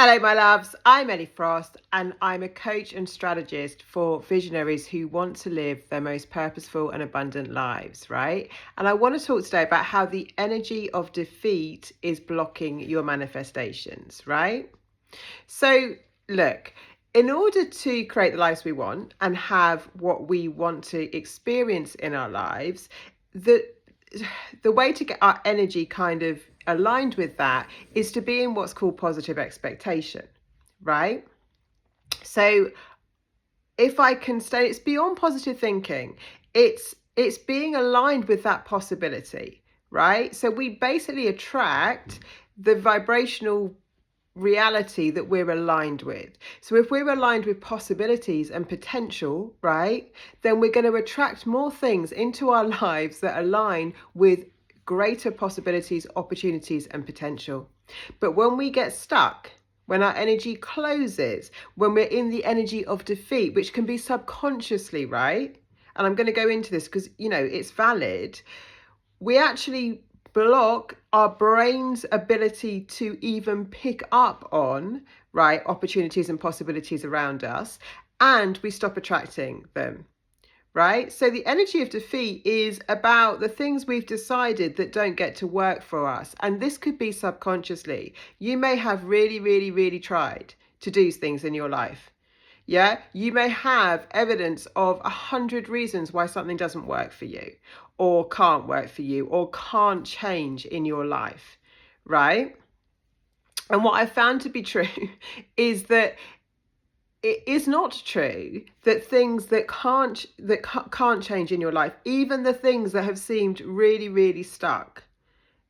Hello, my loves. I'm Ellie Frost, and I'm a coach and strategist for visionaries who want to live their most purposeful and abundant lives, right? And I want to talk today about how the energy of defeat is blocking your manifestations, right? So, look, in order to create the lives we want and have what we want to experience in our lives, the way to get our energy kind of aligned with that is to be in what's called positive expectation, right? So if I can say it's beyond positive thinking, it's being aligned with that possibility, right? So we basically attract the vibrational reality that we're aligned with. So if we're aligned with possibilities and potential, right, then we're going to attract more things into our lives that align with greater possibilities, opportunities, and potential. But when we get stuck, when our energy closes, when we're in the energy of defeat, which can be subconsciously, right? And I'm going to go into this because, it's valid. We actually block our brain's ability to even pick up on, right, opportunities and possibilities around us, and we stop attracting them, right? So the energy of defeat is about the things we've decided that don't get to work for us. And this could be subconsciously. You may have really, really, really tried to do things in your life. Yeah, you may have evidence of 100 reasons why something doesn't work for you, or can't work for you, or can't change in your life, right? And what I found to be true is that it is not true that things that can't change in your life, even the things that have seemed really, really stuck,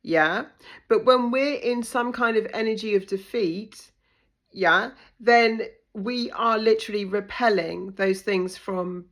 yeah. But when we're in some kind of energy of defeat, yeah, then we are literally repelling those things from,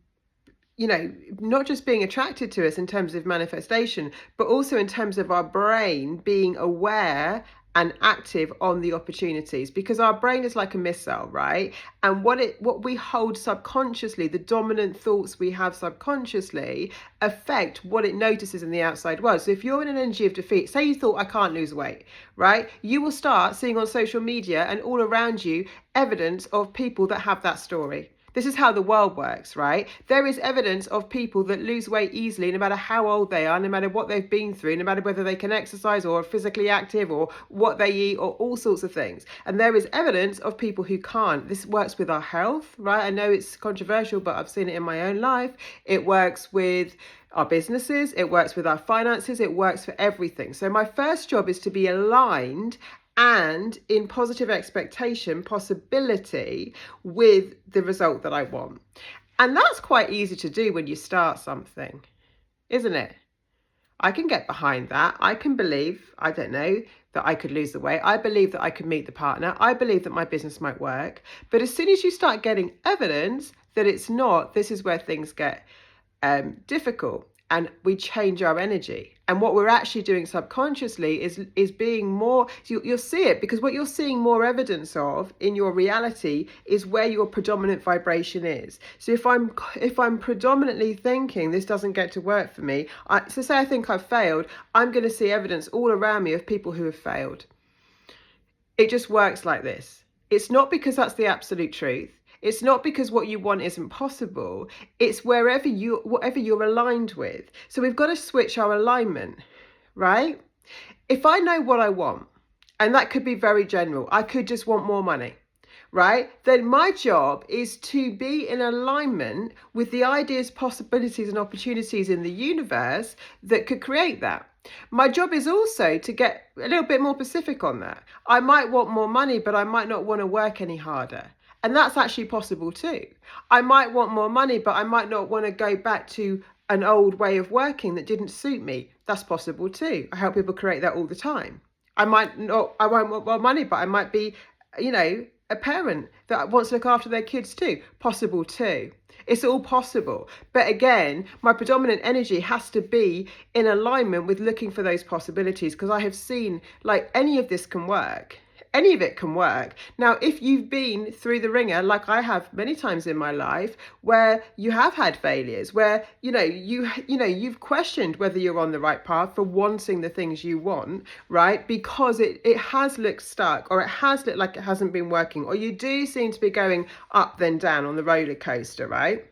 not just being attracted to us in terms of manifestation, but also in terms of our brain being aware and active on the opportunities, because our brain is like a missile, right? And what we hold subconsciously, the dominant thoughts we have subconsciously, affect what it notices in the outside world. So if you're in an energy of defeat, say you thought, I can't lose weight, right? You will start seeing on social media and all around you evidence of people that have that story. This is how the world works, right? There is evidence of people that lose weight easily, no matter how old they are, no matter what they've been through, no matter whether they can exercise or are physically active or what they eat or all sorts of things. And there is evidence of people who can't. This works with our health, right? I know it's controversial, but I've seen it in my own life. It works with our businesses, it works with our finances, it works for everything. So my first job is to be aligned and in positive expectation, possibility with the result that I want. And that's quite easy to do when you start something, isn't it? I can get behind that. I can believe, I don't know, that I could lose the weight. I believe that I could meet the partner. I believe that my business might work. But as soon as you start getting evidence that it's not, this is where things get difficult. And we change our energy. And what we're actually doing subconsciously is being more, you'll see it, because what you're seeing more evidence of in your reality is where your predominant vibration is. So if I'm predominantly thinking this doesn't get to work for me, so say I think I've failed, I'm going to see evidence all around me of people who have failed. It just works like this. It's not because that's the absolute truth. It's not because what you want isn't possible. It's whatever you're aligned with. So we've got to switch our alignment, right? If I know what I want, and that could be very general, I could just want more money, right? Then my job is to be in alignment with the ideas, possibilities, and opportunities in the universe that could create that. My job is also to get a little bit more specific on that. I might want more money, but I might not want to work any harder. And that's actually possible too. I might want more money, but I might not want to go back to an old way of working that didn't suit me. That's possible too. I help people create that all the time. I won't want more money, but I might be, a parent that wants to look after their kids too. Possible too. It's all possible. But again, my predominant energy has to be in alignment with looking for those possibilities, because I have seen like any of this can work. any of it can work. Now, if you've been through the ringer, like I have many times in my life, where you have had failures, where you've questioned whether you're on the right path for wanting the things you want, right? Because it has looked stuck, or it has looked like it hasn't been working, or you do seem to be going up then down on the roller coaster, right?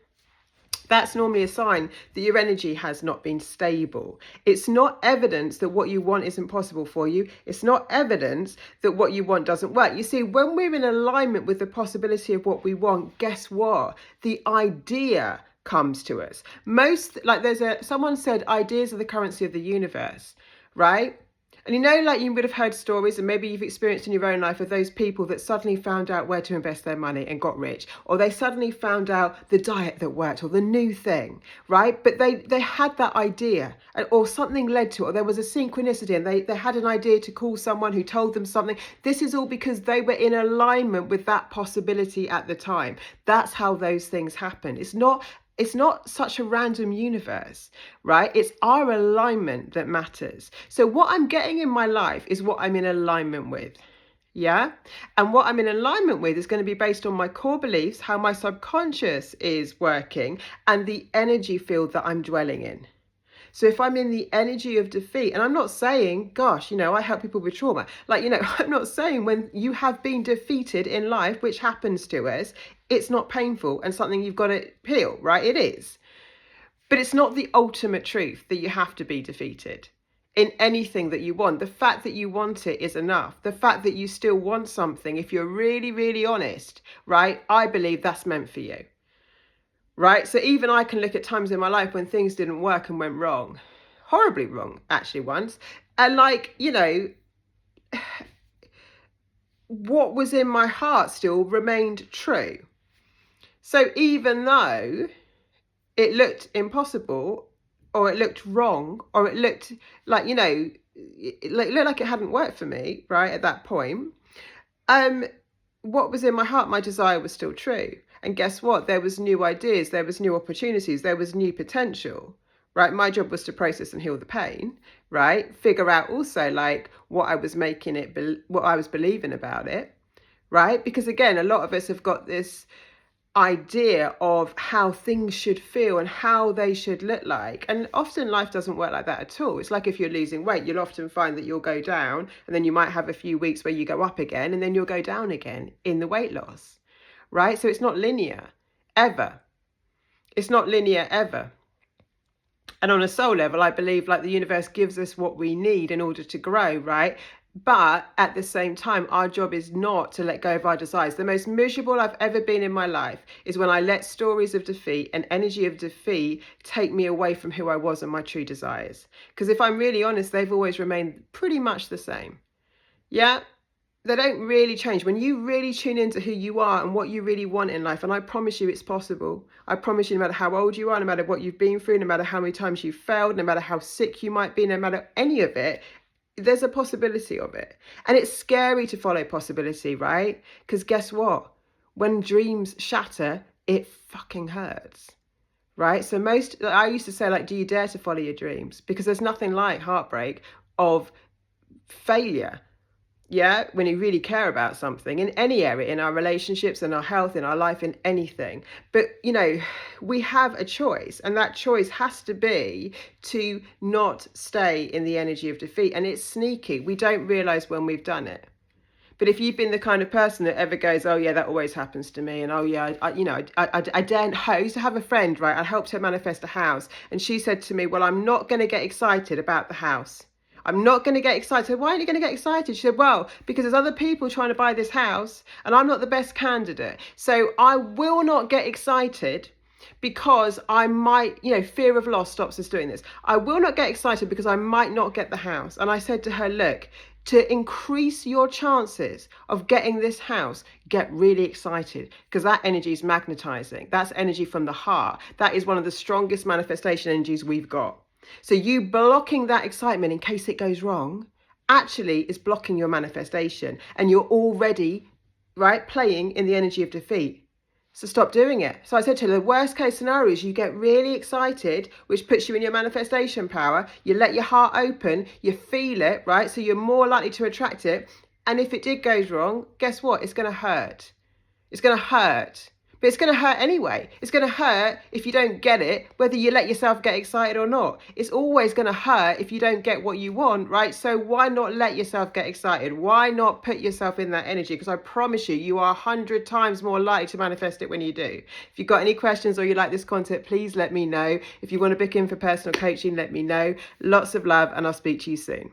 That's normally a sign that your energy has not been stable. It's not evidence that what you want isn't possible for you. It's not evidence that what you want doesn't work. You see, when we're in alignment with the possibility of what we want, guess what? The idea comes to us. Someone said ideas are the currency of the universe, right? And you would have heard stories, and maybe you've experienced in your own life, of those people that suddenly found out where to invest their money and got rich, or they suddenly found out the diet that worked, or the new thing, right? But they had that idea, or something led to it, or there was a synchronicity, and they had an idea to call someone who told them something. This is all because they were in alignment with that possibility at the time. That's how those things happen. It's not such a random universe, right? It's our alignment that matters. So what I'm getting in my life is what I'm in alignment with. Yeah. And what I'm in alignment with is going to be based on my core beliefs, how my subconscious is working, and the energy field that I'm dwelling in. So if I'm in the energy of defeat, and I'm not saying, gosh, I help people with trauma. I'm not saying when you have been defeated in life, which happens to us, it's not painful and something you've got to heal, right? It is. But it's not the ultimate truth that you have to be defeated in anything that you want. The fact that you want it is enough. The fact that you still want something, if you're really, really honest, right? I believe that's meant for you. Right? So even I can look at times in my life when things didn't work and went wrong, horribly wrong, actually, once. And what was in my heart still remained true. So even though it looked impossible, or it looked wrong, or it looked like, it looked like it hadn't worked for me, right, at that point, what was in my heart, my desire, was still true. And guess what? There was new ideas, there was new opportunities, there was new potential, right? My job was to process and heal the pain, right? Figure out also what I was what I was believing about it, right? Because again, a lot of us have got this idea of how things should feel and how they should look like. And often life doesn't work like that at all. It's like if you're losing weight, you'll often find that you'll go down, and then you might have a few weeks where you go up again, and then you'll go down again in the weight loss. Right? So it's not linear, ever. It's not linear, ever. And on a soul level, I believe the universe gives us what we need in order to grow, right? But at the same time, our job is not to let go of our desires. The most miserable I've ever been in my life is when I let stories of defeat and energy of defeat take me away from who I was and my true desires. Because if I'm really honest, they've always remained pretty much the same. Yeah? They don't really change. When you really tune into who you are and what you really want in life, and I promise you it's possible. I promise you, no matter how old you are, no matter what you've been through, no matter how many times you've failed, no matter how sick you might be, no matter any of it, there's a possibility of it. And it's scary to follow possibility, right? Because guess what? When dreams shatter, it fucking hurts. Right? So I used to say, do you dare to follow your dreams? Because there's nothing like heartbreak of failure. Yeah, when you really care about something in any area, in our relationships, in our health, in our life, in anything. But, we have a choice, and that choice has to be to not stay in the energy of defeat. And it's sneaky. We don't realize when we've done it. But if you've been the kind of person that ever goes, oh yeah, that always happens to me, and oh yeah, I daren't. I used to have a friend, right? I helped her manifest a house, and she said to me, well, I'm not going to get excited about the house. I'm not going to get excited. Why aren't you going to get excited? She said, well, because there's other people trying to buy this house and I'm not the best candidate. So I will not get excited because I might, fear of loss stops us doing this. I will not get excited because I might not get the house. And I said to her, look, to increase your chances of getting this house, get really excited, because that energy is magnetizing. That's energy from the heart. That is one of the strongest manifestation energies we've got. So you blocking that excitement in case it goes wrong actually is blocking your manifestation, and you're already, right, playing in the energy of defeat. So stop doing it. So I said to her, the worst case scenario is you get really excited, which puts you in your manifestation power. You let your heart open, you feel it, right? So you're more likely to attract it. And if it did goes wrong, guess what? It's going to hurt. It's going to hurt. But it's going to hurt anyway. It's going to hurt if you don't get it, whether you let yourself get excited or not. It's always going to hurt if you don't get what you want, right? So why not let yourself get excited? Why not put yourself in that energy? Because I promise you, you are 100 times more likely to manifest it when you do. If you've got any questions or you like this content, please let me know. If you want to book in for personal coaching, let me know. Lots of love, and I'll speak to you soon.